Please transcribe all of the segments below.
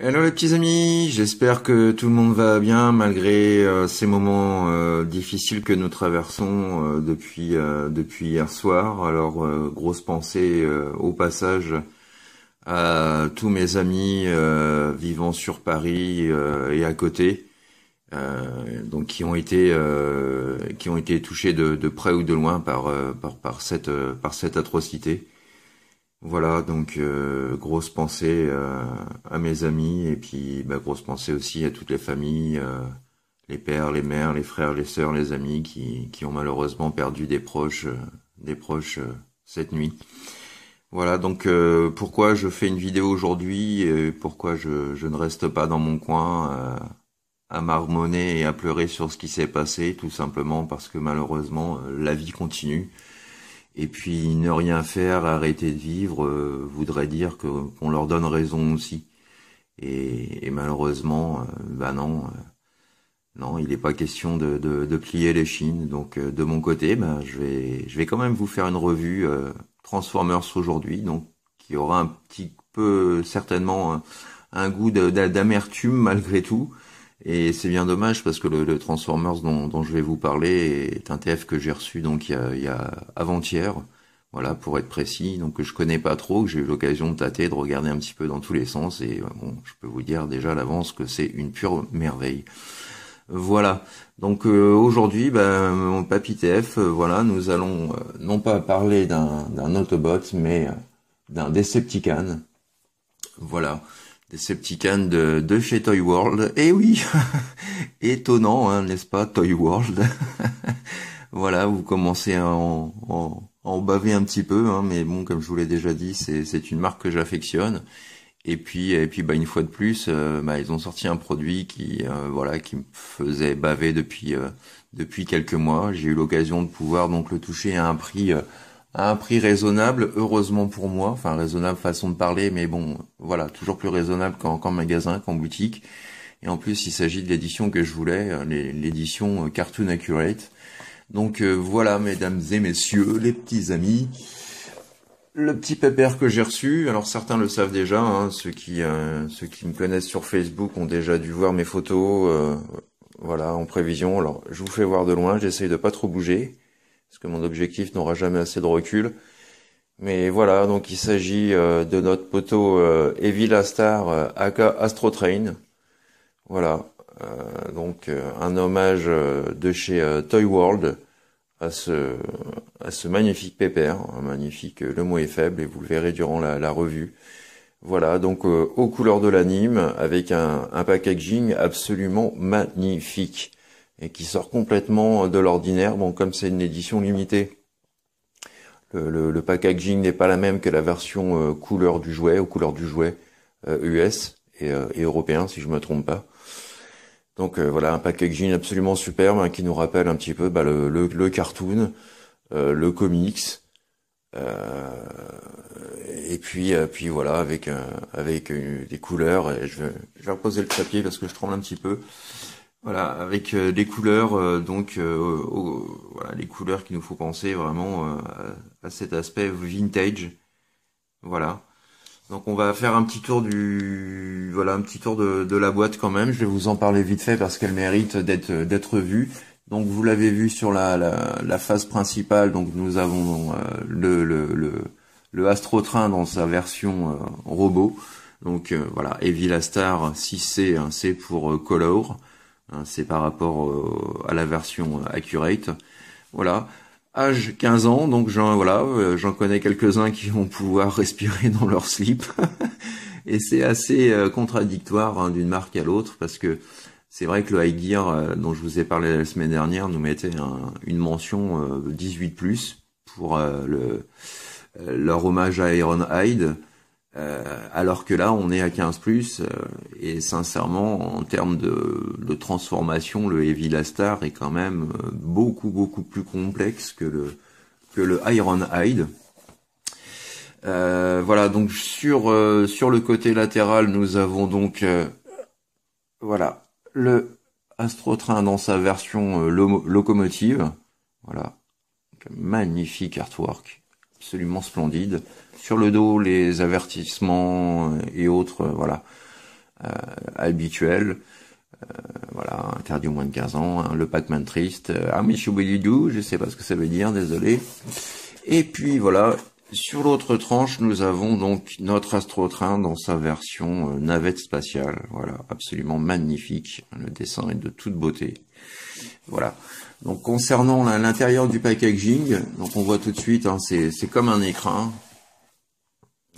Hello les petits amis, j'espère que tout le monde va bien malgré ces moments difficiles que nous traversons depuis hier soir. Alors grosse pensée au passage à tous mes amis vivant sur Paris et à côté, donc qui ont été touchés de près ou de loin par cette atrocité. Voilà, donc grosse pensée à mes amis et puis grosse pensée aussi à toutes les familles, les pères, les mères, les frères, les sœurs, les amis qui ont malheureusement perdu des proches cette nuit. Voilà, donc pourquoi je fais une vidéo aujourd'hui et pourquoi je ne reste pas dans mon coin à marmonner et à pleurer sur ce qui s'est passé, tout simplement parce que malheureusement la vie continue. Et puis ne rien faire, arrêter de vivre, voudrait dire qu'on leur donne raison aussi. Et malheureusement, non, il n'est pas question de plier les chines. Donc de mon côté, je vais quand même vous faire une revue Transformers aujourd'hui, donc qui aura un petit peu certainement un goût d'amertume malgré tout. Et c'est bien dommage parce que le Transformers dont je vais vous parler est un TF que j'ai reçu donc il y a avant-hier, voilà pour être précis, donc que je connais pas trop, que j'ai eu l'occasion de tâter, de regarder un petit peu dans tous les sens et bon, je peux vous dire déjà à l'avance que c'est une pure merveille. Voilà, donc aujourd'hui, mon papy TF, voilà, nous allons non pas parler d'un Autobot, mais d'un Decepticon, voilà. Decepticon de chez Toy World. Et oui, étonnant, hein, n'est-ce pas, Toy World. Voilà, vous commencez à en baver un petit peu, hein, mais bon, comme je vous l'ai déjà dit, c'est une marque que j'affectionne. Et puis, une fois de plus, ils ont sorti un produit qui me faisait baver depuis quelques mois. J'ai eu l'occasion de pouvoir donc le toucher à un prix raisonnable, heureusement pour moi, enfin raisonnable façon de parler, mais bon, voilà, toujours plus raisonnable qu'en magasin, qu'en boutique. Et en plus, il s'agit de l'édition que je voulais, l'édition Cartoon Accurate. Donc voilà, mesdames et messieurs, les petits amis, le petit pépère que j'ai reçu. Alors certains le savent déjà, hein, ceux qui me connaissent sur Facebook ont déjà dû voir mes photos, voilà, en prévision. Alors je vous fais voir de loin, j'essaye de pas trop bouger, parce que mon objectif n'aura jamais assez de recul. Mais voilà, donc il s'agit de notre poteau Evil Astar aka Astro Train. Voilà, donc un hommage de chez Toy World à ce magnifique pépère, un magnifique, le mot est faible et vous le verrez durant la revue. Voilà, donc aux couleurs de l'anime, avec un packaging absolument magnifique et qui sort complètement de l'ordinaire. Bon, comme c'est une édition limitée, le packaging n'est pas la même que la version couleur du jouet, aux couleurs du jouet US et européen, si je me trompe pas. Donc voilà, un packaging absolument superbe, hein, qui nous rappelle un petit peu le cartoon, le comics, et puis voilà, avec des couleurs. Et je vais reposer le papier parce que je tremble un petit peu. Voilà, avec des couleurs, voilà, les couleurs qui nous font penser vraiment à cet aspect vintage. Voilà. Donc on va faire un petit tour de la boîte quand même. Je vais vous en parler vite fait parce qu'elle mérite d'être vue. Donc vous l'avez vu sur la face principale. Donc nous avons le Astro Train dans sa version robot. Donc voilà, Evil Astar 6C, hein, c'est pour Color. C'est par rapport à la version Accurate. Voilà. Âge 15 ans, donc j'en connais quelques-uns qui vont pouvoir respirer dans leur slip. Et c'est assez contradictoire, hein, d'une marque à l'autre, parce que c'est vrai que le High Gear dont je vous ai parlé la semaine dernière nous mettait une mention 18+, pour leur hommage à Ironhide. Alors que là on est à 15+, et sincèrement en termes de transformation, le Evil Astar est quand même beaucoup plus complexe que le Ironhide. Voilà, donc sur le côté latéral nous avons donc voilà, le Astro Train dans sa version locomotive. Voilà, magnifique artwork, absolument splendide. Sur le dos, les avertissements et autres, voilà. habituel. Voilà, interdit aux moins de 15 ans, hein, le Pac-Man triste, ah mais Choubidou, je sais pas ce que ça veut dire, désolé. Et puis voilà, sur l'autre tranche, nous avons donc notre Astrotrain dans sa version navette spatiale, voilà, absolument magnifique, le dessin est de toute beauté. Voilà. Donc concernant l'intérieur du packaging, donc on voit tout de suite, hein, c'est comme un écran.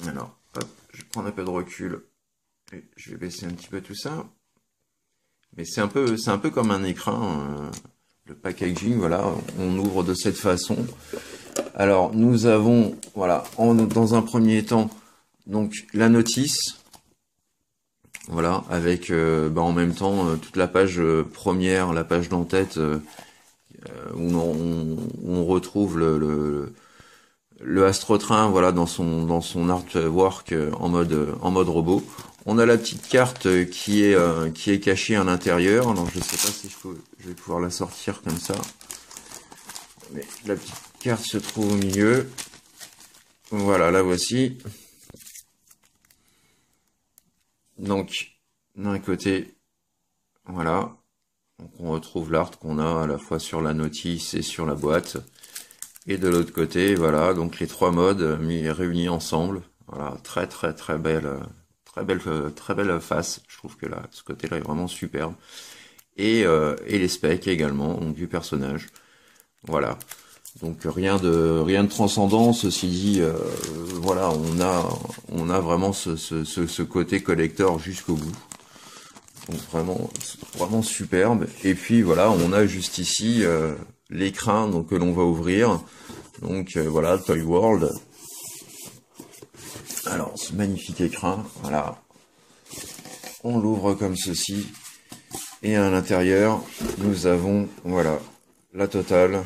Alors, hop, je vais prendre un peu de recul et je vais baisser un petit peu tout ça. Mais c'est un peu comme un écran, le packaging, voilà, on ouvre de cette façon. Alors, nous avons, voilà, dans un premier temps, donc la notice, voilà, avec en même temps toute la page première, la page d'en-tête, où on retrouve le Astrotrain, voilà, dans son artwork en mode robot. On a la petite carte qui est cachée à l'intérieur. Alors je sais pas si je vais pouvoir la sortir comme ça. Mais la petite carte se trouve au milieu. Voilà, la voici. Donc d'un côté, voilà, donc on retrouve l'art qu'on a à la fois sur la notice et sur la boîte. Et de l'autre côté, voilà, donc les trois modes réunis ensemble. Voilà, très belle face. Je trouve que là, ce côté-là est vraiment superbe. Et les specs également, donc du personnage. Voilà. Donc rien de transcendant. Ceci dit, voilà, on a vraiment ce côté collector jusqu'au bout. Donc vraiment superbe. Et puis voilà, on a juste ici l'écran donc que l'on va ouvrir. Donc voilà, Toy World. Alors ce magnifique écran, voilà. On l'ouvre comme ceci. Et à l'intérieur, nous avons voilà la totale.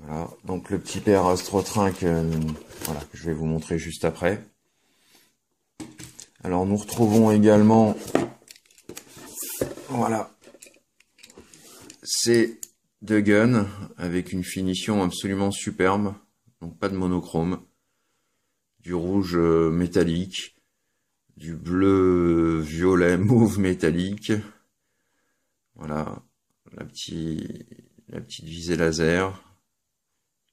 Voilà, donc le petit père Astrotrain voilà, que je vais vous montrer juste après. Alors nous retrouvons également, voilà, c'est deux guns avec une finition absolument superbe, donc pas de monochrome, du rouge métallique, du bleu violet mauve métallique, voilà, la petite visée laser,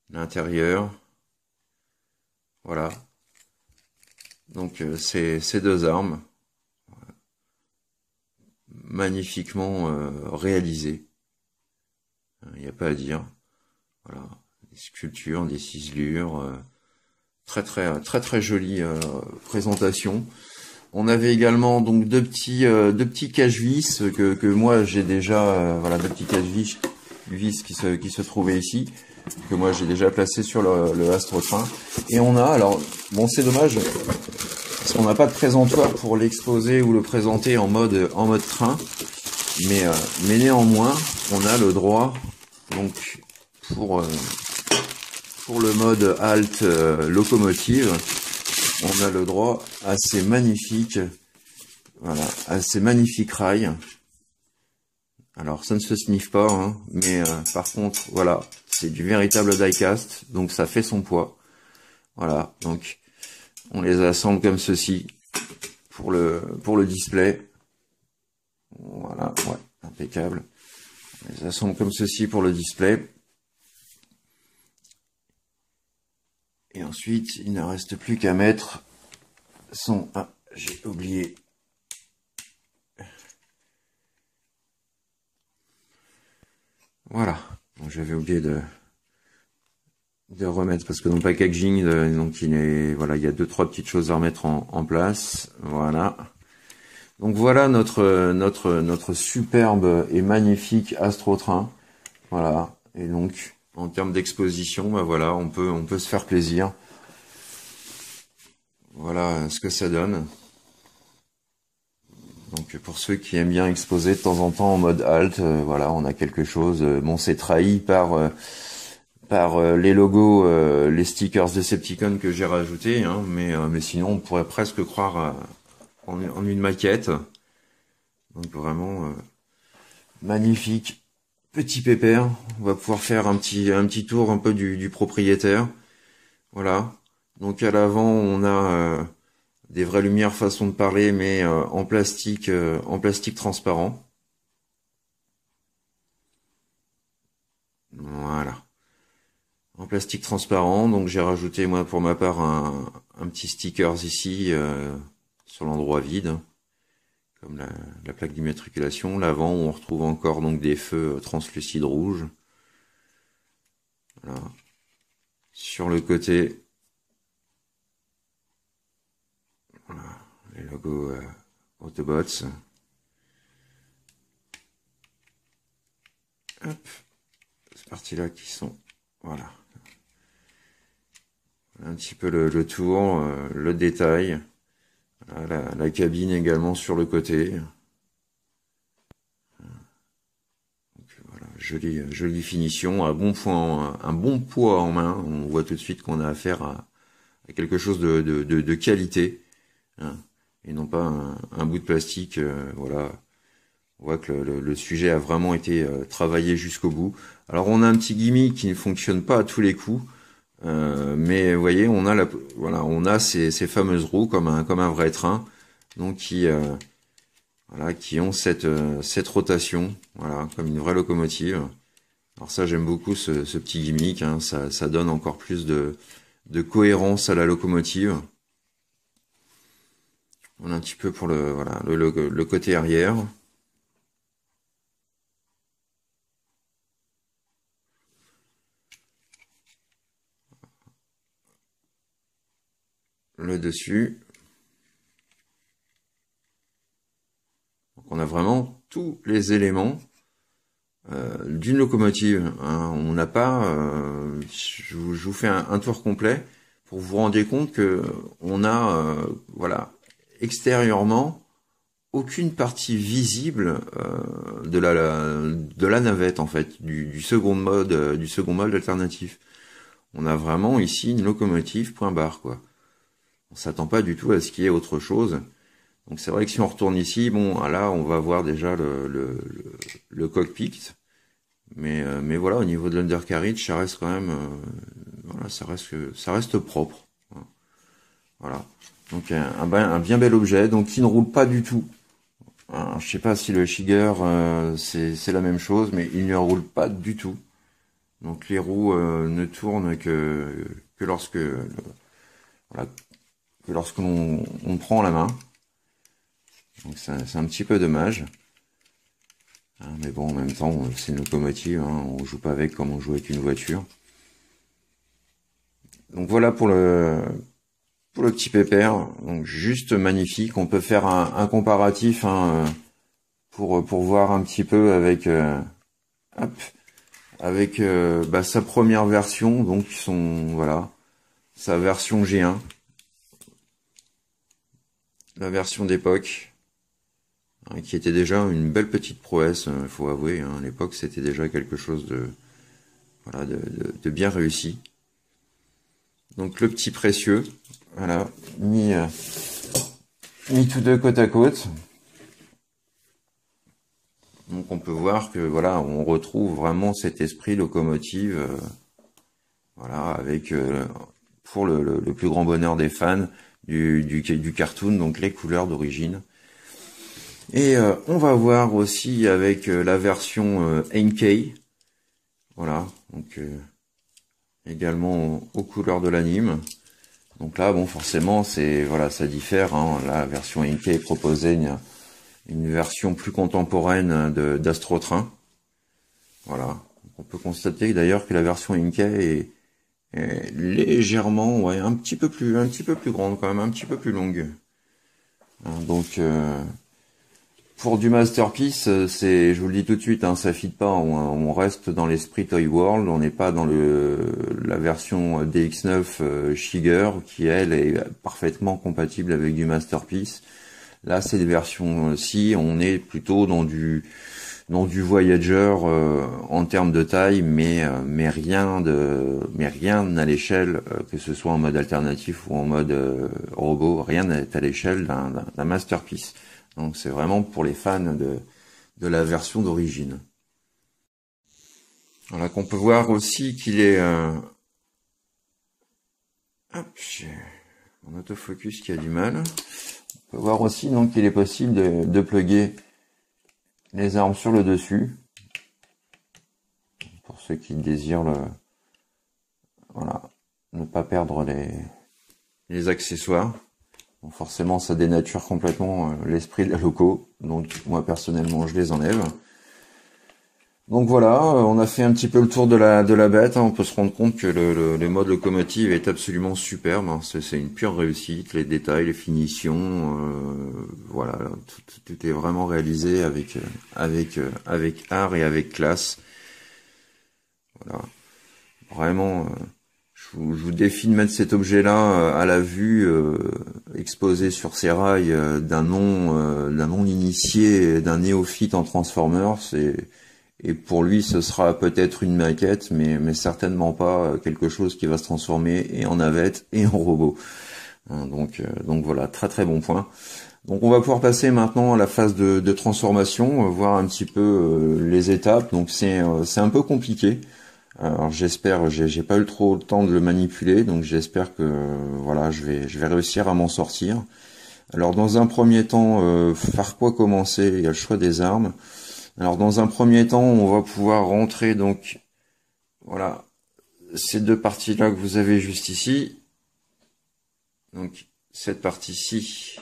l'intérieur, voilà. Donc ces deux armes, magnifiquement réalisées, il n'y a pas à dire. Voilà, des sculptures, des ciselures, très jolie présentation. On avait également donc deux petits cache-vis que moi j'ai déjà, voilà, deux petits cache-vis qui se trouvaient ici, que moi j'ai déjà placé sur le Astrotrain. Et on a, alors bon, c'est dommage parce qu'on n'a pas de présentoir pour l'exposer ou le présenter en mode train, mais néanmoins on a le droit donc pour le mode halt locomotive, on a le droit à ces magnifiques, voilà, à ces magnifiques rails. Alors ça ne se sniffe pas, hein, mais par contre, voilà, c'est du véritable die-cast, donc ça fait son poids. Voilà, donc on les assemble comme ceci pour le display. Voilà, ouais, impeccable. On les assemble comme ceci pour le display. Et ensuite, il ne reste plus qu'à mettre son... Ah, j'ai oublié. Voilà. Bon, j'avais oublié de remettre, parce que dans le packaging, donc il est, voilà, il y a 2-3 petites choses à remettre en place. Voilà. Donc voilà notre superbe et magnifique Astrotrain. Voilà. Et donc, en termes d'exposition, bah voilà, on peut se faire plaisir. Voilà ce que ça donne. Donc pour ceux qui aiment bien exposer de temps en temps en mode halt, voilà, on a quelque chose. Bon, c'est trahi par les logos, les stickers Decepticon que j'ai rajoutés, hein, mais sinon on pourrait presque croire en une maquette. Donc vraiment magnifique. Petit pépère, on va pouvoir faire un petit tour un peu du propriétaire. Voilà. Donc à l'avant, on a des vraies lumières façon de parler, mais en plastique transparent. Voilà, en plastique transparent. Donc j'ai rajouté moi pour ma part un petit stickers ici sur l'endroit vide, comme la plaque d'immatriculation. L'avant où on retrouve encore donc des feux translucides rouges. Voilà. Sur le côté, voilà, les logos Autobots. Hop, ces parties-là qui sont, voilà, un petit peu le tour, le détail. Voilà, la cabine également sur le côté. Donc, voilà, jolie finition, un bon poids en main. On voit tout de suite qu'on a affaire à quelque chose de qualité, hein, et non pas un bout de plastique. Voilà, on voit que le sujet a vraiment été travaillé jusqu'au bout. Alors on a un petit gimmick qui ne fonctionne pas à tous les coups, mais vous voyez, on a ces fameuses roues comme un vrai train, donc qui ont cette rotation, voilà, comme une vraie locomotive. Alors ça, j'aime beaucoup ce petit gimmick, hein, ça donne encore plus de cohérence à la locomotive. On a un petit peu pour le côté arrière. Le dessus. Donc on a vraiment tous les éléments d'une locomotive, hein. On n'a pas, je vous fais un tour complet pour vous rendre compte que on a, voilà, extérieurement aucune partie visible de la navette en fait, du second mode alternatif. On a vraiment ici une locomotive point barre quoi. On s'attend pas du tout à ce qu'il y ait autre chose. Donc c'est vrai que si on retourne ici, bon là on va voir déjà le cockpit, mais voilà, au niveau de l'undercarriage, ça reste quand même, voilà, ça reste propre. Voilà. Donc un bien bel objet, donc qui ne roule pas du tout. Alors, je sais pas si le Shiger c'est la même chose, mais il ne roule pas du tout. Donc les roues ne tournent que lorsque voilà, que lorsque l'on prend la main. Donc c'est un petit peu dommage. Hein, mais bon, en même temps, c'est une locomotive, hein, on joue pas avec comme on joue avec une voiture. Donc voilà pour le petit pépère. Donc juste magnifique. On peut faire un comparatif, hein, pour voir un petit peu avec hop, avec sa première version, donc voilà, sa version G1, la version d'époque, hein, qui était déjà une belle petite prouesse, il faut avouer, hein, à l'époque c'était déjà quelque chose de bien réussi. Donc le petit précieux, voilà, mis tous deux côte à côte. Donc on peut voir que voilà, on retrouve vraiment cet esprit locomotive, voilà, avec pour le plus grand bonheur des fans du cartoon, donc les couleurs d'origine. Et on va voir aussi avec la version NK, voilà, donc également aux couleurs de l'anime. Donc là, bon, forcément, voilà, ça diffère, hein. La version NK proposait une version plus contemporaine d'Astro Train. Voilà. On peut constater d'ailleurs que la version NK est légèrement, ouais, un petit peu plus grande quand même, un petit peu plus longue. Hein, donc pour du Masterpiece, je vous le dis tout de suite, hein, ça fit pas. On reste dans l'esprit Toy World, on n'est pas dans la version DX9 Shiger qui elle est parfaitement compatible avec du Masterpiece. Là, c'est des versions-ci, on est plutôt dans du Voyager en termes de taille, mais rien à l'échelle, que ce soit en mode alternatif ou en mode robot, rien n'est à l'échelle d'un Masterpiece. Donc c'est vraiment pour les fans de la version d'origine. Voilà, qu'on peut voir aussi qu'il est mon autofocus qui a du mal. On peut voir aussi donc qu'il est possible de plugger les armes sur le dessus. Pour ceux qui désirent voilà, ne pas perdre les accessoires. Bon, forcément, ça dénature complètement l'esprit de la loco. Donc, moi, personnellement, je les enlève. Donc voilà, on a fait un petit peu le tour de la bête. Hein. On peut se rendre compte que le mode locomotive est absolument superbe. Hein. C'est une pure réussite. Les détails, les finitions, voilà, tout est vraiment réalisé avec art et avec classe. Voilà, vraiment. Je vous défie de mettre cet objet-là à la vue, exposé sur ces rails d'un non initié, d'un néophyte en Transformers. Et pour lui, ce sera peut-être une maquette, mais certainement pas quelque chose qui va se transformer et en navette et en robot. Hein, donc voilà, très très bon point. Donc on va pouvoir passer maintenant à la phase de transformation, voir un petit peu les étapes. Donc c'est un peu compliqué. Alors j'espère, j'ai pas eu trop le temps de le manipuler, donc j'espère que voilà, je vais réussir à m'en sortir. Alors dans un premier temps, par quoi commencer? Il y a le choix des armes. Alors dans un premier temps, on va pouvoir rentrer donc voilà ces deux parties-là que vous avez juste ici. Donc cette partie-ci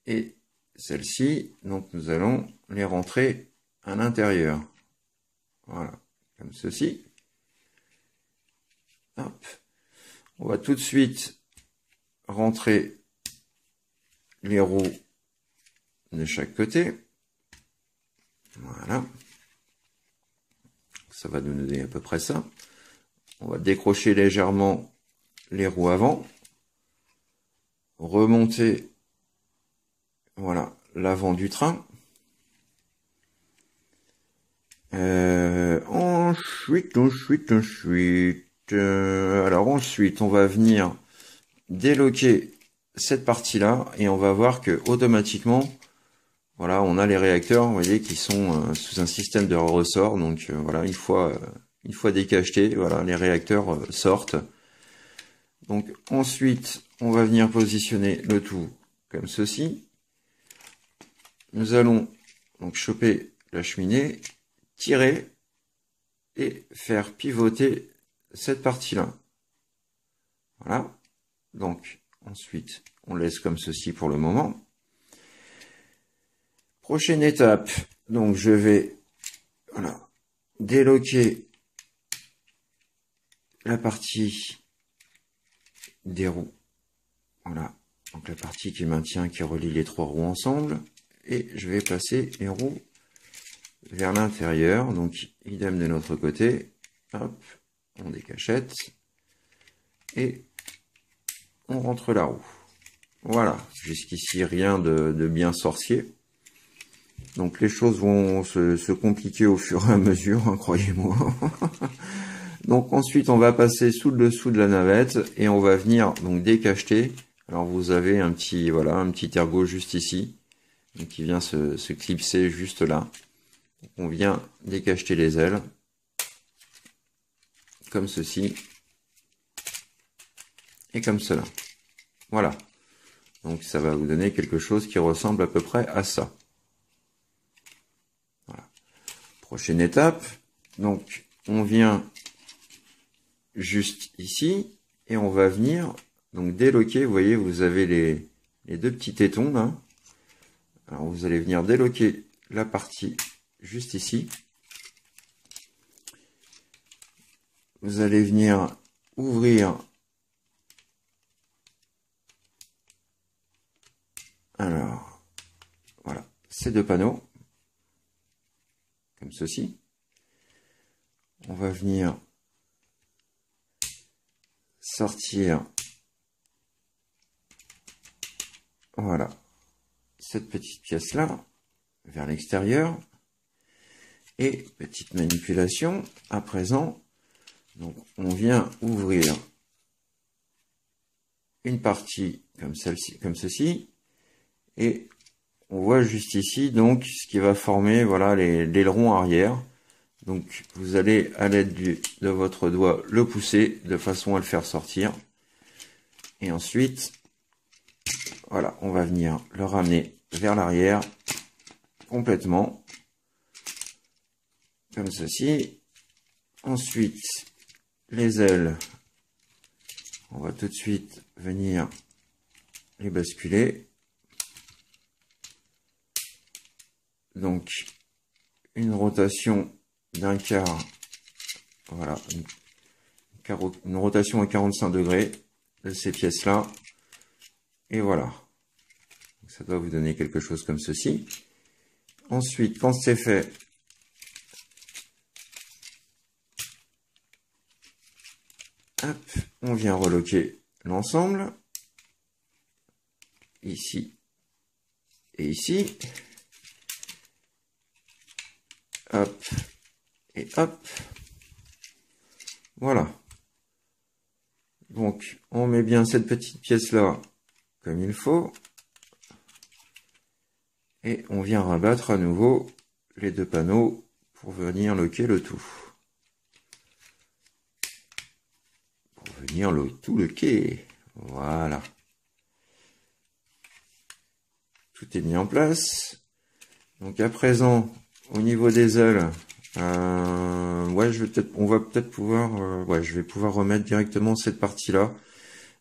et celle-ci. Donc nous allons les rentrer à l'intérieur. Voilà, comme ceci. Hop. On va tout de suite rentrer les roues de chaque côté. Voilà. Ça va nous donner à peu près ça. On va décrocher légèrement les roues avant. Remonter, voilà, l'avant du train. Alors ensuite, on va venir déloquer cette partie-là et on va voir que automatiquement, voilà, on a les réacteurs, vous voyez, qui sont sous un système de ressort. Donc voilà, une fois décachetés, voilà, les réacteurs sortent. Donc ensuite, on va venir positionner le tout comme ceci. Nous allons donc choper la cheminée, tirer et faire pivoter cette partie-là. Voilà. Donc, ensuite, on laisse comme ceci pour le moment. Prochaine étape. Donc, je vais, voilà, déloquer la partie des roues. Voilà. Donc, la partie qui maintient, qui relie les trois roues ensemble. Et je vais passer les roues vers l'intérieur, donc idem de notre côté. Hop, on décachette et on rentre la roue. Voilà, jusqu'ici rien de bien sorcier. Donc les choses vont se compliquer au fur et à mesure, hein, croyez-moi. Donc ensuite on va passer sous le dessous de la navette et on va venir donc décacheter. Alors vous avez un petit ergot juste ici, donc qui vient se clipser juste là. On vient décacheter les ailes, comme ceci, et comme cela. Voilà. Donc ça va vous donner quelque chose qui ressemble à peu près à ça. Voilà. Prochaine étape. Donc on vient juste ici, et on va venir donc déloquer. Vous voyez, vous avez les deux petits tétons là. Alors vous allez venir déloquer la partie juste ici. Vous allez venir ouvrir alors voilà ces deux panneaux comme ceci. On va venir sortir voilà cette petite pièce là vers l'extérieur. Et petite manipulation à présent, donc on vient ouvrir une partie comme celle-ci, comme ceci, et on voit juste ici donc ce qui va former voilà l'aileron arrière. Donc vous allez à l'aide de votre doigt le pousser de façon à le faire sortir. Et ensuite, voilà, on va venir le ramener vers l'arrière complètement, comme ceci. Ensuite, les ailes, on va tout de suite venir les basculer. Donc, une rotation d'un quart, voilà, une rotation à 45 degrés de ces pièces-là. Et voilà. Ça doit vous donner quelque chose comme ceci. Ensuite, quand c'est fait, hop, on vient reloquer l'ensemble. Ici et ici. Hop et hop. Voilà. Donc, on met bien cette petite pièce-là comme il faut. Et on vient rabattre à nouveau les deux panneaux pour venir loquer le tout. Pour venir tout loquer. Voilà. Tout est mis en place. Donc à présent, au niveau des ailes, ouais, on va peut-être pouvoir, ouais, je vais pouvoir remettre directement cette partie-là.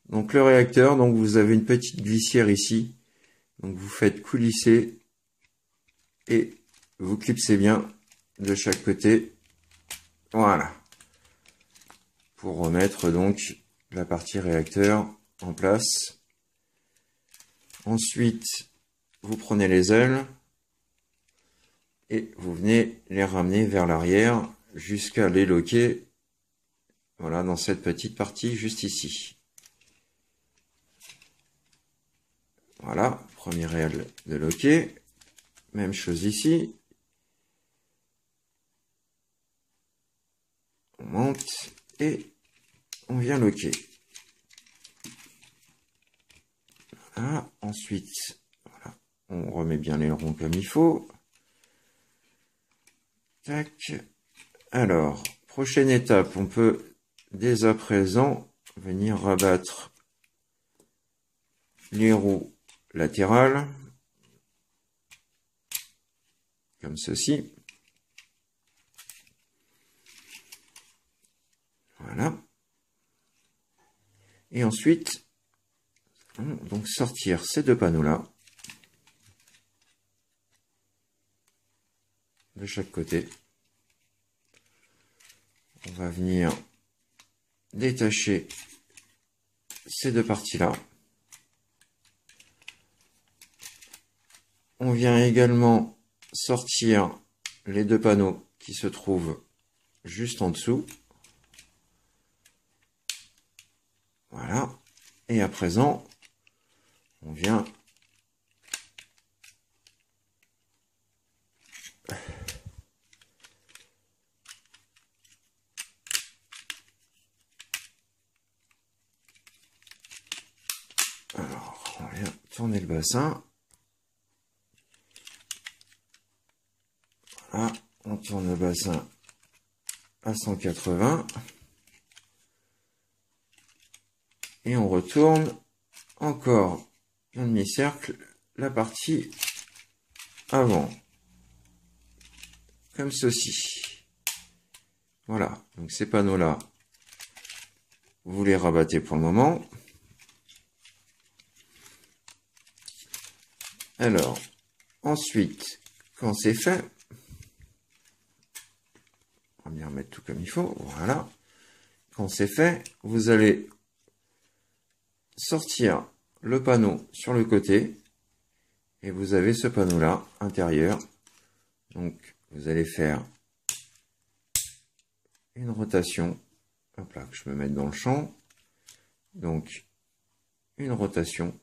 Donc le réacteur, donc vous avez une petite glissière ici. Donc vous faites coulisser et vous clipsez bien de chaque côté. Voilà. Pour remettre donc la partie réacteur en place. Ensuite, vous prenez les ailes et vous venez les ramener vers l'arrière jusqu'à les loquer. Voilà, dans cette petite partie juste ici. Voilà, première aile de loquer. Même chose ici. On monte et on vient loquer. Voilà, ensuite, voilà, on remet bien l'aileron comme il faut. Tac. Alors, prochaine étape, on peut dès à présent venir rabattre les roues latérales, comme ceci. Voilà. Et ensuite, donc sortir ces deux panneaux-là de chaque côté. On va venir détacher ces deux parties-là. On vient également sortir les deux panneaux qui se trouvent juste en dessous. Voilà. Et à présent, on vient tourner le bassin. Voilà, on tourne le bassin à 180. Et on retourne encore un demi-cercle la partie avant. Comme ceci. Voilà, donc ces panneaux-là, vous les rabattez pour le moment. Alors, ensuite, quand c'est fait, on va bien remettre tout comme il faut, voilà. Quand c'est fait, vous allez sortir le panneau sur le côté, et vous avez ce panneau-là, intérieur. Donc, vous allez faire une rotation, hop là, que je me mette dans le champ. Donc, une rotation.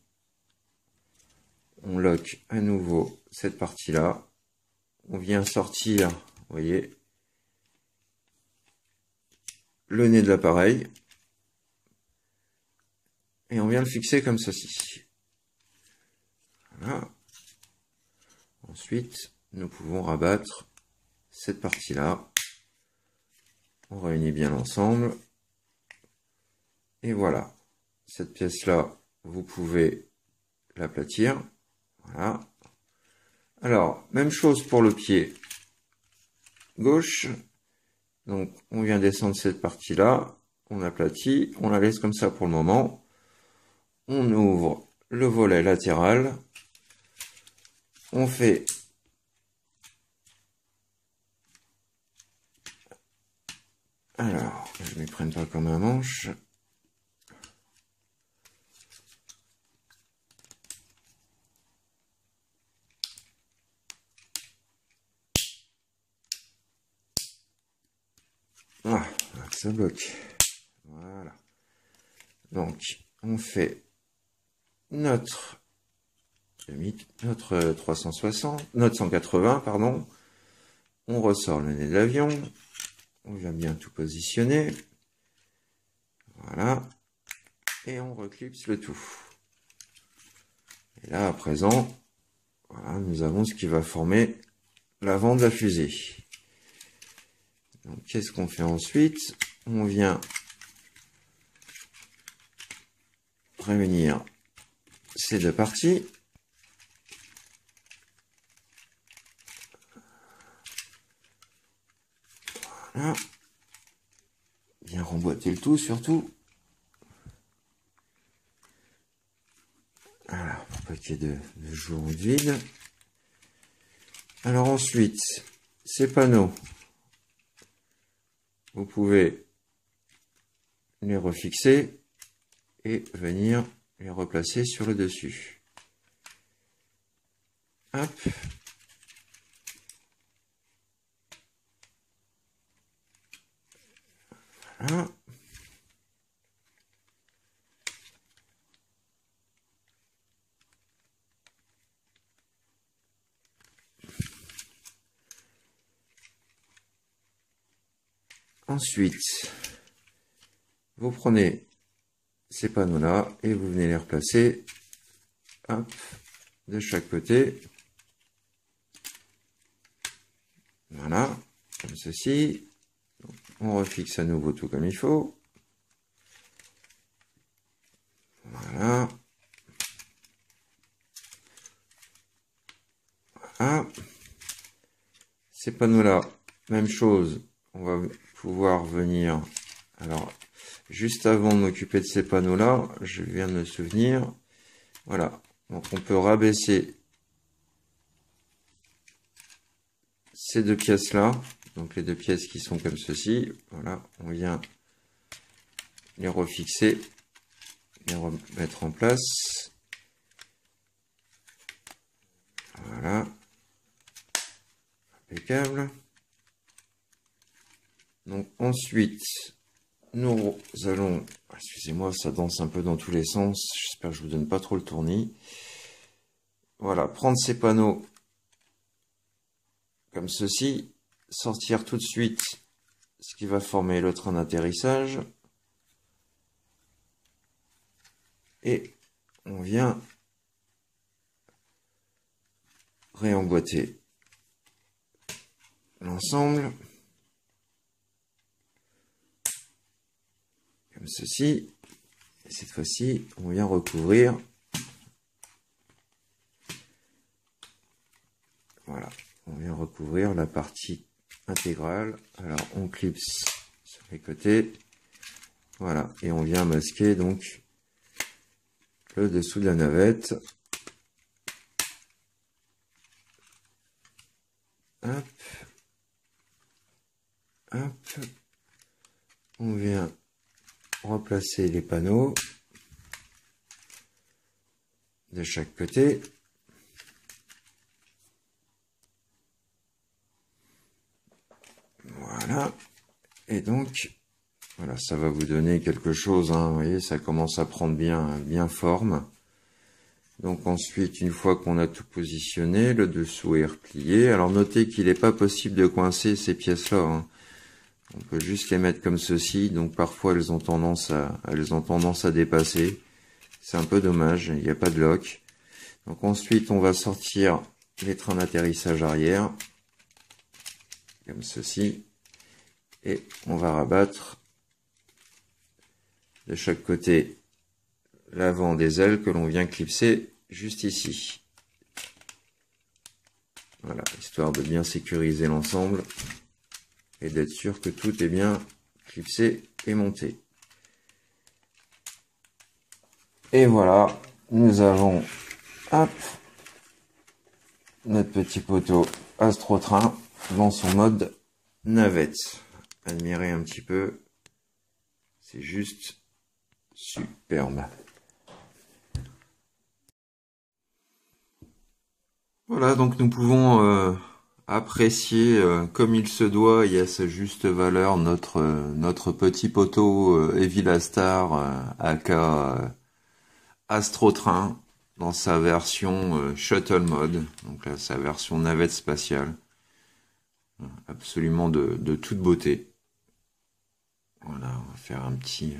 On lock à nouveau cette partie-là. On vient sortir, vous voyez, le nez de l'appareil. Et on vient le fixer comme ceci. Voilà. Ensuite, nous pouvons rabattre cette partie-là. On réunit bien l'ensemble. Et voilà. cette pièce-là, vous pouvez l'aplatir. Voilà. Alors, même chose pour le pied gauche. Donc, on vient descendre cette partie-là, on aplatit, on la laisse comme ça pour le moment. On ouvre le volet latéral. On fait alors, je ne m'y prenne pas comme un manche. Ah, ça bloque. Voilà. Donc, on fait notre 360, notre 180, pardon. On ressort le nez de l'avion. On vient bien tout positionner. Voilà. Et on reclipse le tout. Et là, à présent, voilà, nous avons ce qui va former l'avant de la fusée. Donc, qu'est-ce qu'on fait ensuite? On vient réunir ces deux parties. Voilà. Bien remboîter le tout, surtout. Voilà, pour pas qu'il y ait de jour ou de vide. Alors ensuite, ces panneaux, vous pouvez les refixer et venir les replacer sur le dessus. Hop. Voilà. Ensuite, vous prenez ces panneaux-là et vous venez les replacer, hop, de chaque côté. Voilà, comme ceci. Donc, on refixe à nouveau tout comme il faut. Voilà. Voilà. Ces panneaux-là, même chose, on va pouvoir venir... Alors, juste avant de m'occuper de ces panneaux-là, je viens de me souvenir. Voilà, donc on peut rabaisser ces deux pièces-là. Donc les deux pièces qui sont comme ceci. Voilà, on vient les refixer, les remettre en place. Voilà. Impeccable. Donc ensuite, nous allons... Excusez-moi, ça danse un peu dans tous les sens. J'espère que je vous donne pas trop le tournis. Voilà, prendre ces panneaux comme ceci, sortir tout de suite ce qui va former le train d'atterrissage. Et on vient réemboîter l'ensemble. Comme ceci. Et cette fois-ci, on vient recouvrir. Voilà, on vient recouvrir la partie intégrale. Alors, on clipse sur les côtés. Voilà, et on vient masquer donc le dessous de la navette. Hop. Hop. On vient replacer les panneaux de chaque côté. Voilà. Et donc, voilà, ça va vous donner quelque chose, hein. Vous voyez, ça commence à prendre bien forme. Donc ensuite, une fois qu'on a tout positionné, le dessous est replié. Alors notez qu'il n'est pas possible de coincer ces pièces-là, hein. On peut juste les mettre comme ceci, donc parfois elles ont tendance à dépasser. C'est un peu dommage, il n'y a pas de lock. Donc ensuite, on va sortir les trains d'atterrissage arrière, comme ceci, et on va rabattre de chaque côté l'avant des ailes que l'on vient clipser juste ici. Voilà, histoire de bien sécuriser l'ensemble et d'être sûr que tout est bien clipsé et monté. Et voilà, nous avons hop, notre petit poteau Astrotrain dans son mode navette. Admirez un petit peu, c'est juste superbe. Voilà, donc nous pouvons apprécier comme il se doit et à sa juste valeur notre petit poteau Evilastar aka Astrotrain dans sa version Shuttle Mode, donc là sa version navette spatiale, absolument de toute beauté. Voilà, on va faire un petit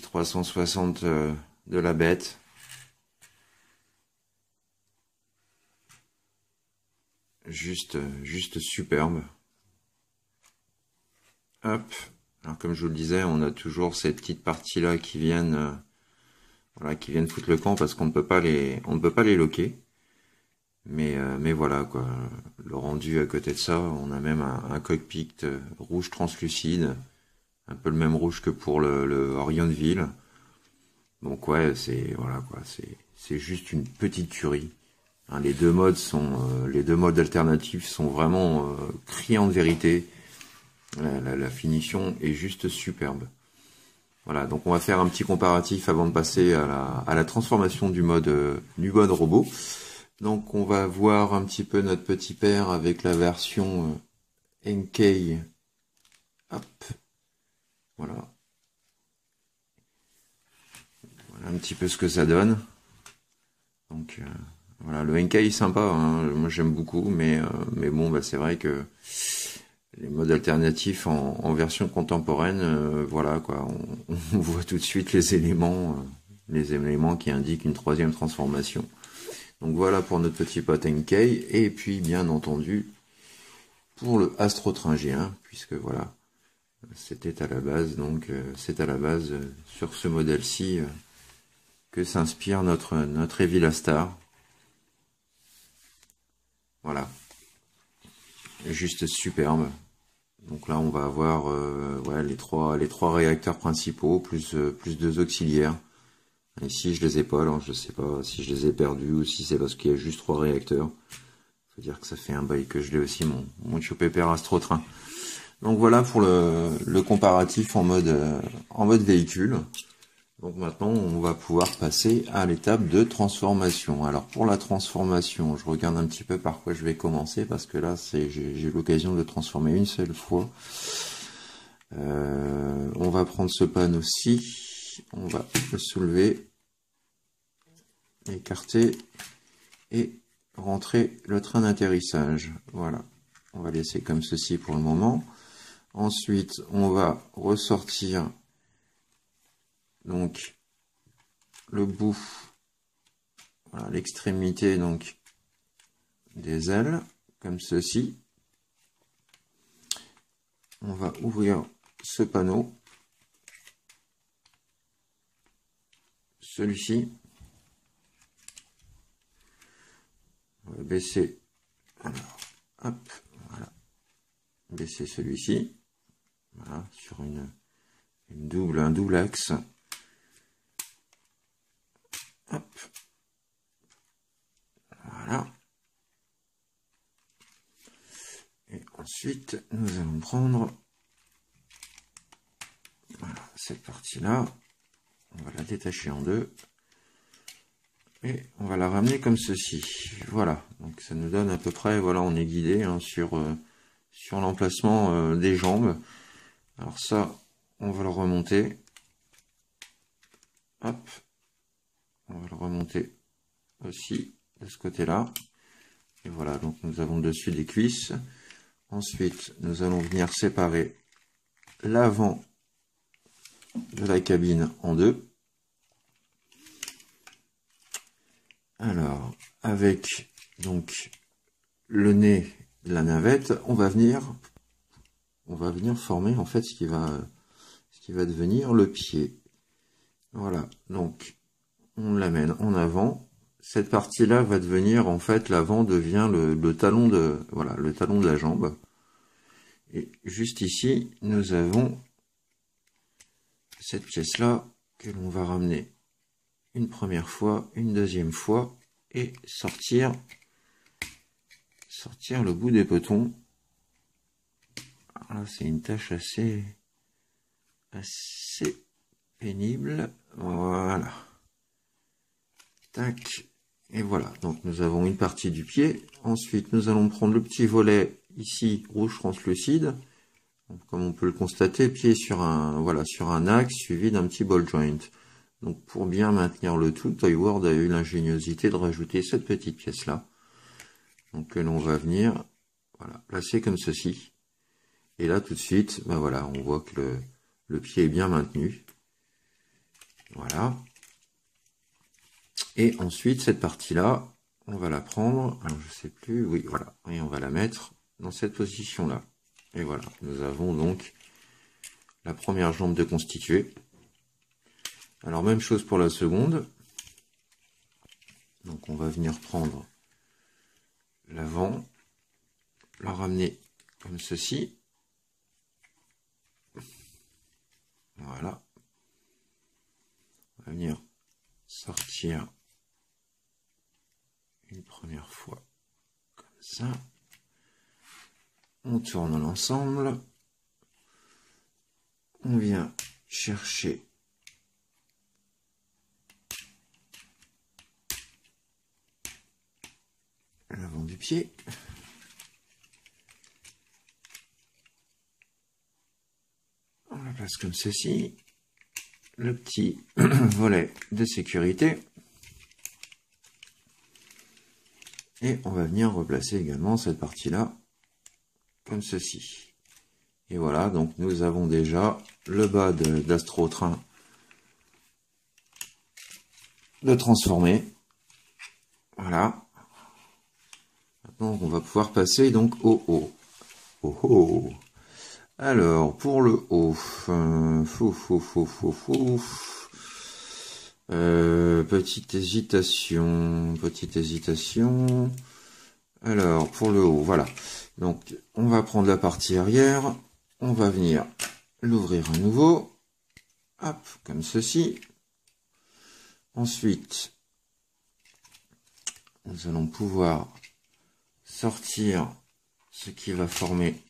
360 de la bête. Juste superbe. Hop. Alors comme je vous le disais, on a toujours ces petites parties là qui viennent, voilà, qui viennent foutre le camp parce qu'on ne peut pas les loquer. Mais voilà quoi. Le rendu à côté de ça, on a même un cockpit rouge translucide, un peu le même rouge que pour le Orionville. Donc ouais, c'est voilà quoi, c'est juste une petite tuerie. Hein, les deux modes alternatifs sont vraiment criants de vérité. La finition est juste superbe. Voilà, donc on va faire un petit comparatif avant de passer à la transformation du mode robot. Donc on va voir un petit peu notre petit père avec la version Enkei. Hop, voilà. Voilà un petit peu ce que ça donne. Donc voilà, le Enkei est sympa, hein, moi j'aime beaucoup, mais bon, bah, c'est vrai que les modes alternatifs en version contemporaine, voilà quoi, on voit tout de suite les éléments qui indiquent une troisième transformation. Donc voilà pour notre petit pote Enkei, et puis bien entendu pour le Astrotrain G1, puisque voilà, c'était à la base, donc c'est à la base sur ce modèle-ci que s'inspire notre Evilastar. Voilà, juste superbe. Donc là on va avoir ouais, les trois réacteurs principaux plus deux auxiliaires. Ici je les ai pas, alors je sais pas si je les ai perdus ou si c'est parce qu'il y a juste 3 réacteurs. Faut dire que ça fait un bail que je l'ai aussi mon Pépère Astrotrain. Donc voilà pour le comparatif en mode véhicule. Donc maintenant on va pouvoir passer à l'étape de transformation. Alors pour la transformation, je regarde un petit peu par quoi je vais commencer parce que là j'ai eu l'occasion de transformer une seule fois. On va prendre ce panneau-ci, on va le soulever, écarter et rentrer le train d'atterrissage. Voilà, on va laisser comme ceci pour le moment. Ensuite, on va ressortir donc le bout, voilà, l'extrémité donc des ailes, comme ceci. On va ouvrir ce panneau, celui-ci. On va baisser, alors, hop, voilà, baisser celui-ci, voilà, sur un double axe. Hop, voilà. Et ensuite, nous allons prendre, voilà, cette partie-là, on va la détacher en deux. Et on va la ramener comme ceci. Voilà, donc ça nous donne à peu près, voilà, on est guidé hein, sur l'emplacement des jambes. Alors ça, on va le remonter. Hop, on va le remonter aussi de ce côté-là. Et voilà, donc nous avons dessus des cuisses. Ensuite, nous allons venir séparer l'avant de la cabine en deux. Alors, avec donc le nez de la navette, on va venir former en fait ce qui va devenir le pied. Voilà, donc on l'amène en avant. Cette partie-là va devenir, en fait, l'avant devient le talon de, voilà, le talon de la jambe. Et juste ici, nous avons cette pièce-là que l'on va ramener une première fois, une deuxième fois et sortir le bout des petons. Là, c'est une tâche assez pénible. Voilà. Tac. Et voilà. Donc, nous avons une partie du pied. Ensuite, nous allons prendre le petit volet ici, rouge translucide. Donc, comme on peut le constater, pied sur un, voilà, sur un axe suivi d'un petit ball joint. Donc, pour bien maintenir le tout, Toyworld a eu l'ingéniosité de rajouter cette petite pièce-là. Donc, que l'on va venir, voilà, placer comme ceci. Et là, tout de suite, ben voilà, on voit que le pied est bien maintenu. Voilà. Et ensuite, cette partie-là, on va la prendre, alors je sais plus, oui, voilà, et on va la mettre dans cette position-là. Et voilà, nous avons donc la première jambe de constituer. Alors, même chose pour la seconde. Donc, on va venir prendre l'avant, la ramener comme ceci. Voilà. On va venir sortir une première fois comme ça. On tourne l'ensemble. On vient chercher l'avant du pied. On la place comme ceci. Le petit volet de sécurité. Et on va venir replacer également cette partie-là comme ceci. Et voilà, donc nous avons déjà le bas d'Astro-Train de transformer. Voilà. Maintenant, on va pouvoir passer donc au haut. Au haut. Alors, pour le haut, petite hésitation. Alors, pour le haut, voilà. Donc, on va prendre la partie arrière, on va venir l'ouvrir à nouveau, hop, comme ceci. Ensuite, nous allons pouvoir sortir ce qui va former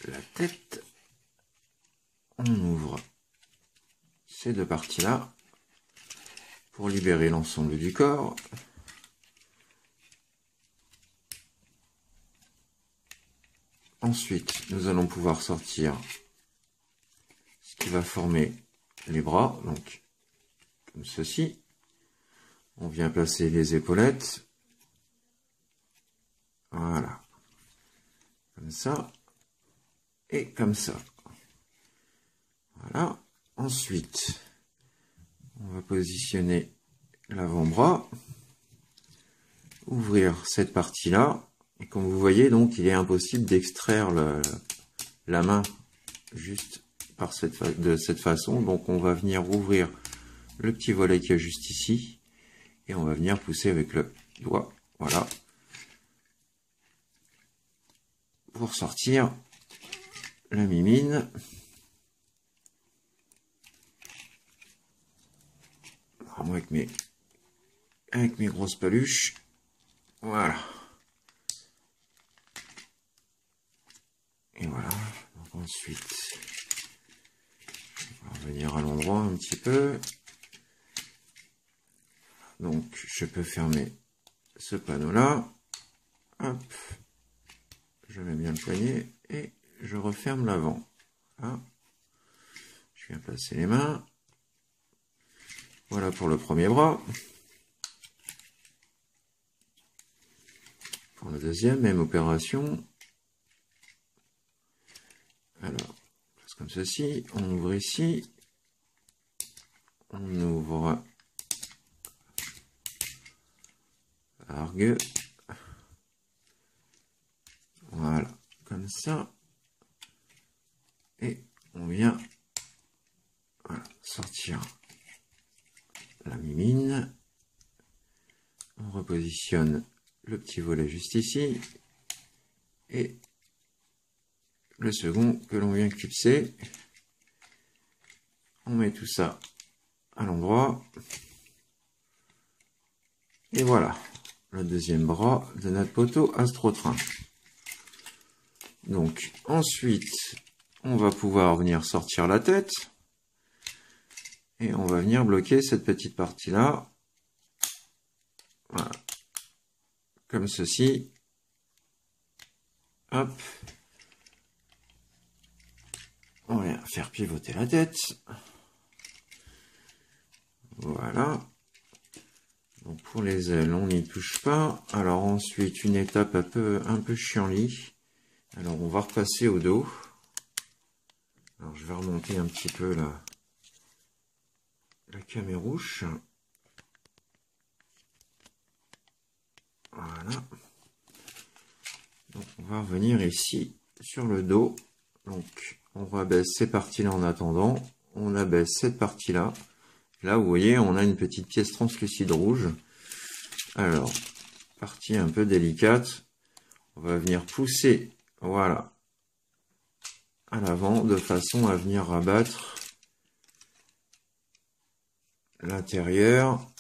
la tête. On ouvre ces deux parties-là pour libérer l'ensemble du corps. Ensuite, nous allons pouvoir sortir ce qui va former les bras, donc comme ceci. On vient placer les épaulettes. Voilà. Comme ça. Et comme ça. Voilà. Ensuite, on va positionner l'avant-bras. Ouvrir cette partie-là. Et comme vous voyez, donc, il est impossible d'extraire la main juste de cette façon. Donc, on va venir ouvrir le petit volet qui est juste ici. Et on va venir pousser avec le doigt. Voilà. Pour sortir la mimine. Vraiment avec mes grosses paluches. Voilà. Et voilà. Donc ensuite, on va revenir à l'endroit un petit peu. Donc, je peux fermer ce panneau-là. Hop. Je mets bien le poignet et je referme l'avant. Voilà. Je viens placer les mains. Voilà pour le premier bras. Pour le deuxième, même opération. Alors, on place comme ceci. On ouvre ici. On ouvre l'argue. Voilà, comme ça. Et on on vient voilà, sortir la mimine. On repositionne le petit volet juste ici. Et le second que l'on vient clipser. On met tout ça à l'endroit. Et voilà, le deuxième bras de notre poteau Astrotrain. Donc ensuite, on va pouvoir venir sortir la tête. Et on va venir bloquer cette petite partie-là. Voilà. Comme ceci. Hop. On va faire pivoter la tête. Voilà. Donc pour les ailes, on n'y touche pas. Alors ensuite, une étape un peu chiant-lit. Alors on va repasser au dos. Alors je vais remonter un petit peu la camérouche. Voilà. Donc on va revenir ici sur le dos. Donc on rabaisse ces parties-là en attendant. On abaisse cette partie-là. Là, vous voyez, on a une petite pièce translucide rouge. Alors, partie un peu délicate. On va venir pousser, voilà, à l'avant, de façon à venir rabattre l'intérieur,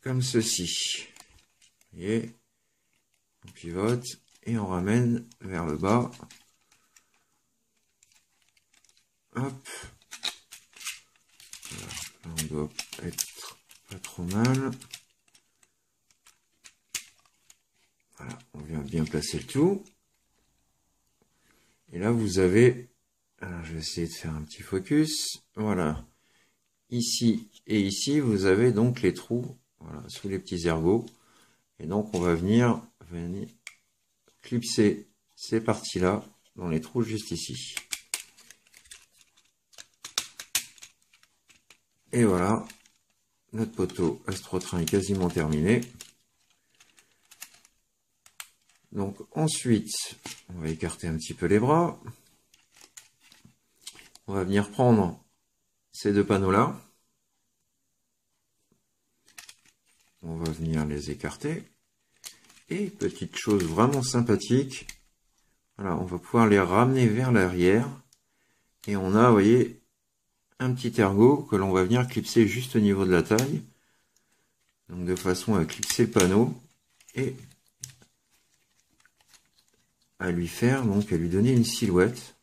comme ceci. Vous voyez, on pivote et on ramène vers le bas. Hop. Là, on doit être pas trop mal. Voilà, on vient bien placer le tout. Et là, vous avez... Alors, je vais essayer de faire un petit focus. Voilà. Ici et ici, vous avez donc les trous, voilà, sous les petits ergots. Et donc, on va venir clipser ces parties-là dans les trous juste ici. Et voilà, notre poteau Astrotrain est quasiment terminé. Donc ensuite, on va écarter un petit peu les bras. On va venir prendre ces deux panneaux-là. On va venir les écarter. Et petite chose vraiment sympathique, voilà, on va pouvoir les ramener vers l'arrière. Et on a, vous voyez, un petit ergot que l'on va venir clipser juste au niveau de la taille. Donc de façon à clipser le panneau et à lui faire, donc à lui donner une silhouette.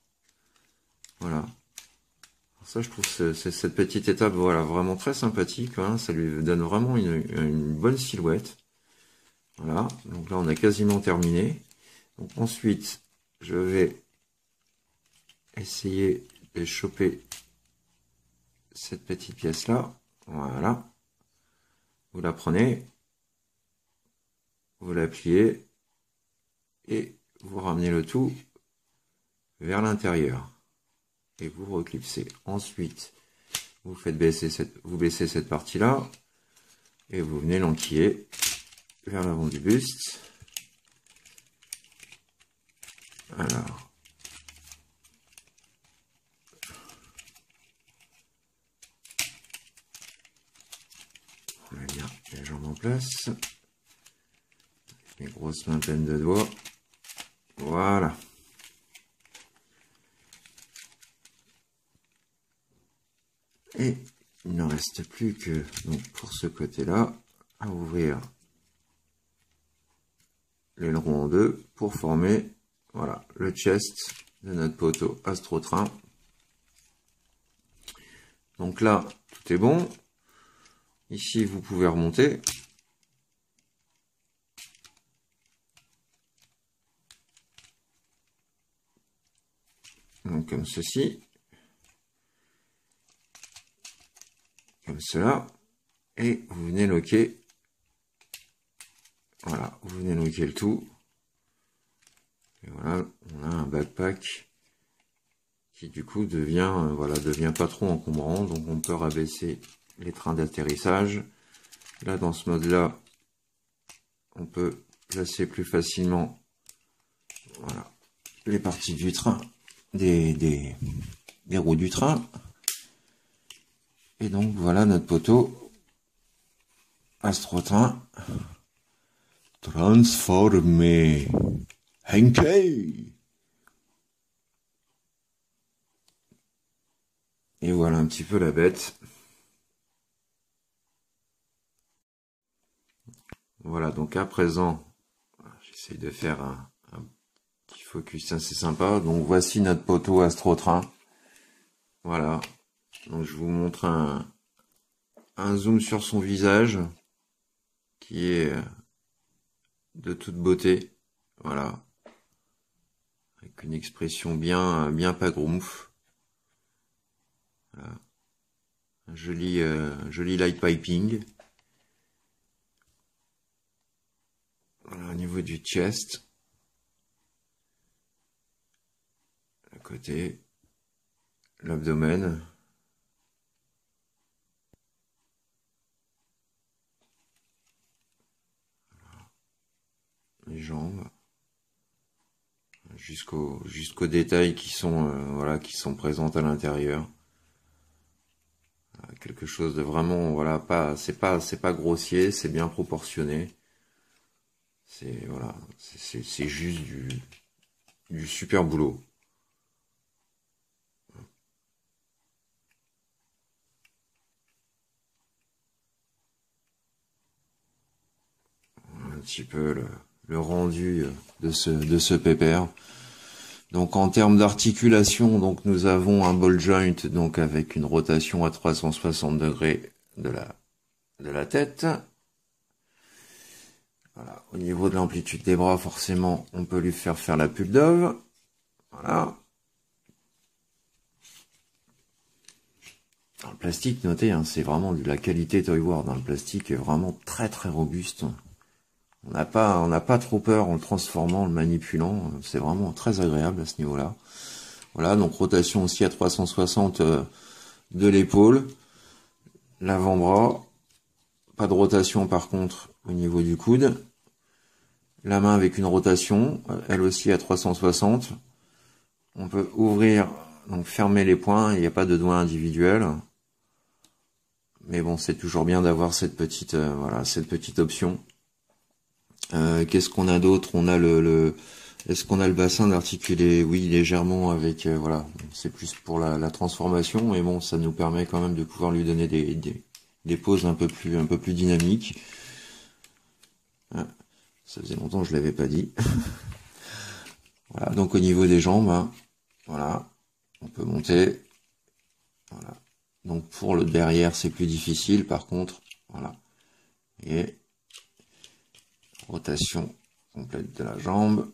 Voilà. Alors ça, je trouve cette petite étape, voilà, vraiment très sympathique, hein. Ça lui donne vraiment une bonne silhouette. Voilà, donc là on a quasiment terminé. Donc ensuite, je vais essayer de choper cette petite pièce là. Voilà. Vous la prenez, vous la pliez et vous ramenez le tout vers l'intérieur et vous reclipsez. Ensuite, vous faites baisser vous baissez cette partie là et vous venez l'enquiller vers l'avant du buste. Alors, on met bien les jambes en place, les grosses mains pleines de doigts. Voilà. Et il ne reste plus que, donc, pour ce côté-là, à ouvrir l'aileron en deux pour former, voilà, le chest de notre poteau Astrotrain. Donc là, tout est bon. Ici, vous pouvez remonter. Donc comme ceci. Comme cela. Et vous venez loquer. Voilà, vous venez loquer le tout. Et voilà, on a un backpack qui du coup devient, voilà, devient pas trop encombrant. Donc on peut rabaisser les trains d'atterrissage. Là, dans ce mode-là, on peut placer plus facilement, voilà, les parties du train des roues du train. Et donc voilà notre poteau Astrotrain transformé. Henkei. Et voilà un petit peu la bête. Voilà, donc à présent, j'essaye de faire un petit focus assez sympa. Donc voici notre poteau Astrotrain. Voilà. Donc je vous montre un zoom sur son visage qui est de toute beauté. Voilà. Avec une expression bien pas groumf. Voilà. Un joli light piping. Voilà, au niveau du chest. À côté. L'abdomen. Les jambes. Jusqu'aux détails qui sont voilà, qui sont présents à l'intérieur. Quelque chose de vraiment, voilà, c'est pas grossier, c'est bien proportionné. C'est voilà, c'est juste du super boulot. Un petit peu le rendu de ce pépère. Donc en termes d'articulation, donc nous avons un ball joint donc avec une rotation à 360 degrés de la tête. Voilà. Au niveau de l'amplitude des bras, forcément, on peut lui faire la pull dove. Voilà. Dans le plastique, notez, hein, c'est vraiment de la qualité Toy War. Dans le plastique est vraiment très robuste. On n'a pas trop peur en le transformant, en le manipulant. C'est vraiment très agréable à ce niveau-là. Voilà, donc rotation aussi à 360 de l'épaule, l'avant-bras. Pas de rotation par contre au niveau du coude. La main avec une rotation, elle aussi à 360. On peut ouvrir, donc fermer les poings, il n'y a pas de doigt individuel. Mais bon, c'est toujours bien d'avoir cette petite voilà, cette petite option. Qu'est-ce qu'on a d'autre? On a est-ce qu'on a le bassin d'articuler? Oui, légèrement avec voilà, c'est plus pour la transformation, mais bon, ça nous permet quand même de pouvoir lui donner des poses un peu plus dynamiques. Ah, ça faisait longtemps que je l'avais pas dit. Voilà, donc au niveau des jambes, hein, voilà, on peut monter. Voilà. Donc pour le derrière, c'est plus difficile, par contre, voilà. Et rotation complète de la jambe.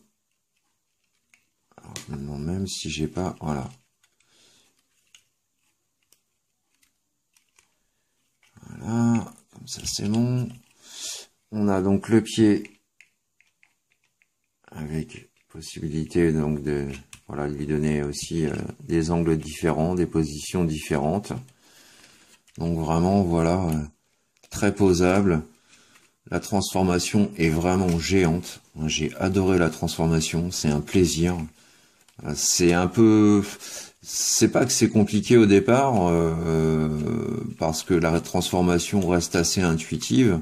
Alors, je me demande même si j'ai pas, voilà. Voilà, comme ça c'est bon. On a donc le pied avec possibilité donc de voilà, lui donner aussi des angles différents, des positions différentes. Donc vraiment voilà, très posable. La transformation est vraiment géante. J'ai adoré la transformation, c'est un plaisir. C'est un peu, c'est pas que c'est compliqué au départ, parce que la transformation reste assez intuitive.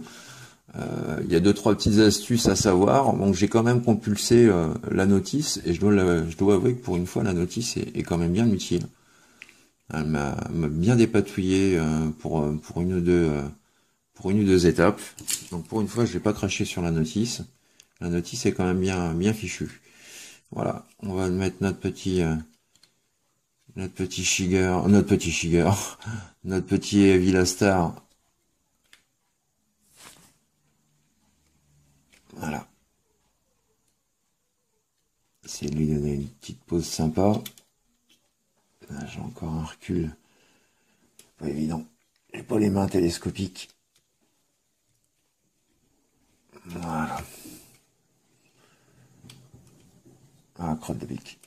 Il y a 2-3 petites astuces à savoir. Donc j'ai quand même compulsé la notice, et je dois avouer que pour une fois la notice est quand même bien utile. Elle m'a bien dépatouillé pour une ou deux étapes. Donc pour une fois, je vais pas cracher sur la notice. La notice est quand même bien fichue. Voilà, on va mettre notre petit Shiger, notre petit Villastar. Voilà. Essayer de lui donner une petite pose sympa. Là, j'ai encore un recul. Pas évident. J'ai pas les mains télescopiques. Voilà. Ah, crotte de bique.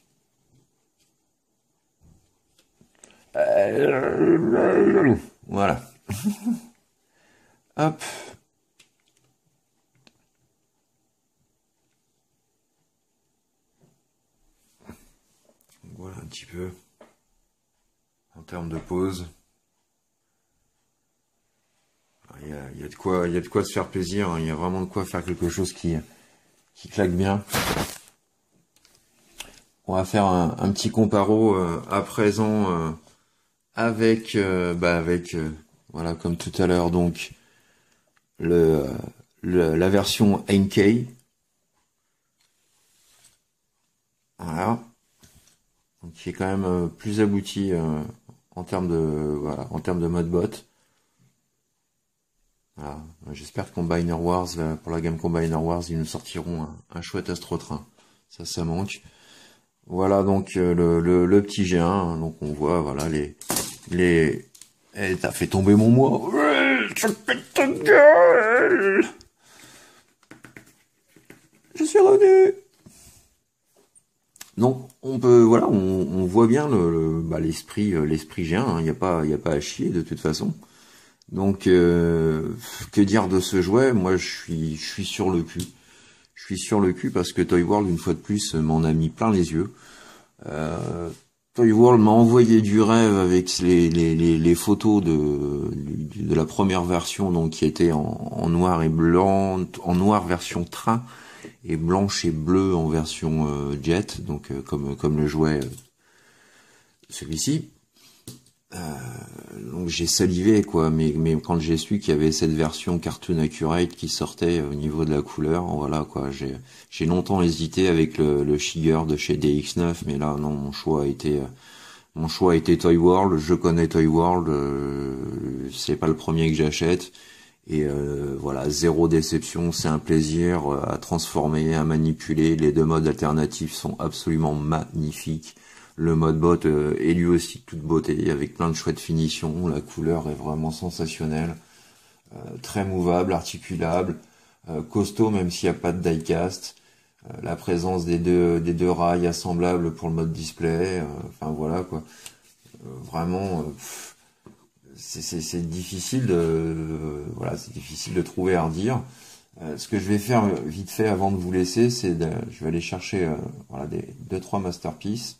Voilà. Hop. Voilà un petit peu en termes de pose. Il y a de quoi se faire plaisir, hein. Il y a vraiment de quoi faire quelque chose qui claque bien. On va faire un petit comparo à présent avec voilà, comme tout à l'heure, donc la version NK. Voilà. Donc, qui est quand même plus abouti en termes de modbot. Voilà. J'espère que Combiner Wars, pour la gamme Combiner Wars, ils nous sortiront un chouette Astrotrain. Ça manque. Voilà donc le petit G1. Hein. Donc on voit, voilà, les... Eh, t'as fait tomber mon moi. Ouais, je pète ta gueule. Je suis revenu. Donc on peut, voilà, on voit bien l'esprit G1. Hein. Il y a pas à chier de toute façon. Donc que dire de ce jouet? Moi je suis sur le cul. Je suis sur le cul parce que Toy World, une fois de plus, m'en a mis plein les yeux. Toy World m'a envoyé du rêve avec les photos de la première version, donc qui était en noir et blanc, en noir version train, et blanche et bleue en version jet, donc comme le jouet celui-ci. Donc j'ai salivé quoi, mais quand j'ai su qu'il y avait cette version Cartoon Accurate qui sortait au niveau de la couleur, voilà quoi, j'ai longtemps hésité avec le Shiger de chez DX9, mais là non, mon choix a été Toy World. Je connais Toy World, c'est pas le premier que j'achète, et voilà, zéro déception, c'est un plaisir à transformer, à manipuler. Les deux modes alternatifs sont absolument magnifiques. Le mode bot est lui aussi toute beauté, avec plein de chouettes finitions. La couleur est vraiment sensationnelle, très mouvable, articulable, costaud même s'il n'y a pas de diecast. La présence des deux rails assemblables pour le mode display. Enfin voilà quoi. Vraiment, c'est difficile c'est difficile de trouver à redire. Ce que je vais faire vite fait avant de vous laisser, je vais aller chercher voilà des 2-3 masterpieces.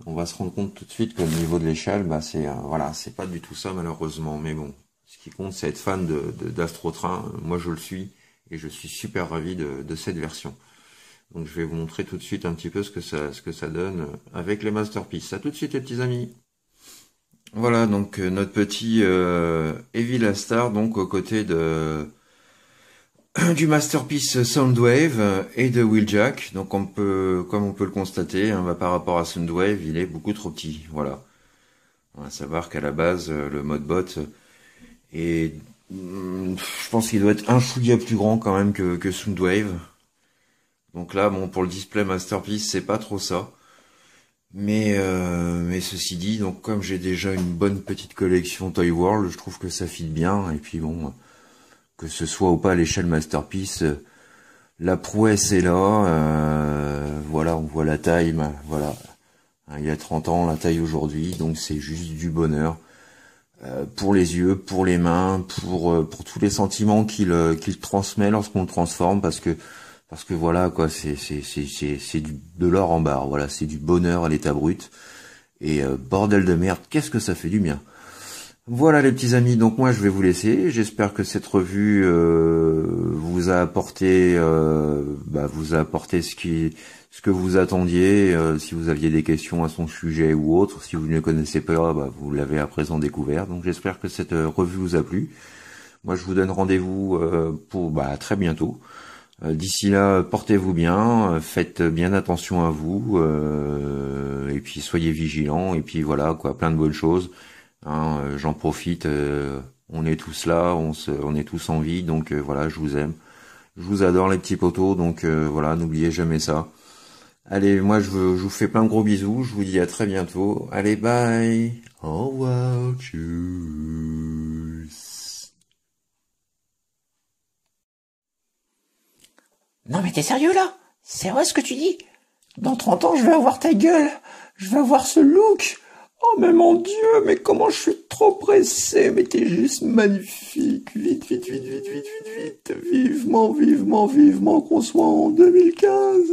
On va se rendre compte tout de suite que le niveau de l'échelle, c'est pas du tout ça malheureusement. Mais bon, ce qui compte, c'est être fan d'Astrotrain. Moi, je le suis et je suis super ravi de cette version. Donc, je vais vous montrer tout de suite un petit peu ce que ça donne avec les masterpieces. À tout de suite, les petits amis. Voilà, donc notre petit Evil Star, donc aux côtés du masterpiece Soundwave et de Wheeljack. Donc comme on peut le constater, hein, par rapport à Soundwave, il est beaucoup trop petit. Voilà. On va savoir qu'à la base, le modbot est, je pense qu'il doit être un chouïa plus grand quand même que Soundwave. Donc là, bon, pour le display masterpiece, c'est pas trop ça. Mais ceci dit, donc comme j'ai déjà une bonne petite collection Toy World, je trouve que ça fit bien. Et puis bon, que ce soit ou pas à l'échelle masterpiece, la prouesse est là. Voilà, on voit la taille, voilà. Il y a 30 ans, la taille aujourd'hui, donc c'est juste du bonheur. Pour les yeux, pour les mains, pour tous les sentiments qu'il transmet lorsqu'on le transforme, parce que voilà quoi, c'est de l'or en barre, voilà, c'est du bonheur à l'état brut. Et bordel de merde, qu'est-ce que ça fait du bien. Voilà les petits amis, donc moi je vais vous laisser. J'espère que cette revue vous a apporté ce que vous attendiez. Si vous aviez des questions à son sujet ou autre, si vous ne le connaissez pas, vous l'avez à présent découvert. Donc j'espère que cette revue vous a plu. Moi je vous donne rendez-vous pour très bientôt. D'ici là, portez-vous bien, faites bien attention à vous, et puis soyez vigilants, et puis voilà quoi, plein de bonnes choses. Hein, j'en profite, on est tous là, on est tous en vie, donc voilà, je vous aime, je vous adore les petits potos, donc voilà, n'oubliez jamais ça. Allez, moi je vous fais plein de gros bisous, je vous dis à très bientôt. Allez, bye. Au revoir, tchuss. Non mais t'es sérieux là? C'est vrai ce que tu dis? Dans 30 ans, je vais avoir ta gueule. Je vais avoir ce look. Oh mais mon Dieu, mais comment je suis trop pressé. Mais t'es juste magnifique. Vite, vite, vite, vite, vite, vite, vite. Vivement, vivement, vivement qu'on soit en 2015.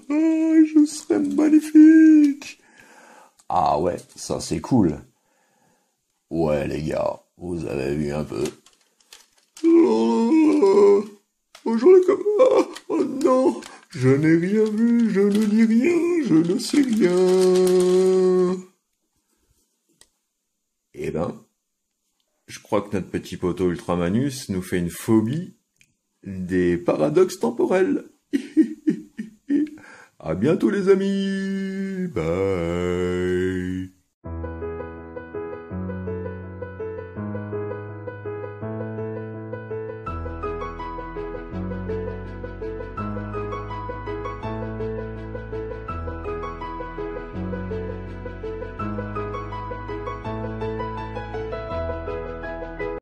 Je serai magnifique. Ah ouais, ça c'est cool. Ouais les gars, vous avez vu un peu. Bonjour les copains. Oh non, je n'ai rien vu, je ne dis rien, je ne sais rien. Eh ben, je crois que notre petit poteau Ultramanus nous fait une phobie des paradoxes temporels. À bientôt les amis. Bye.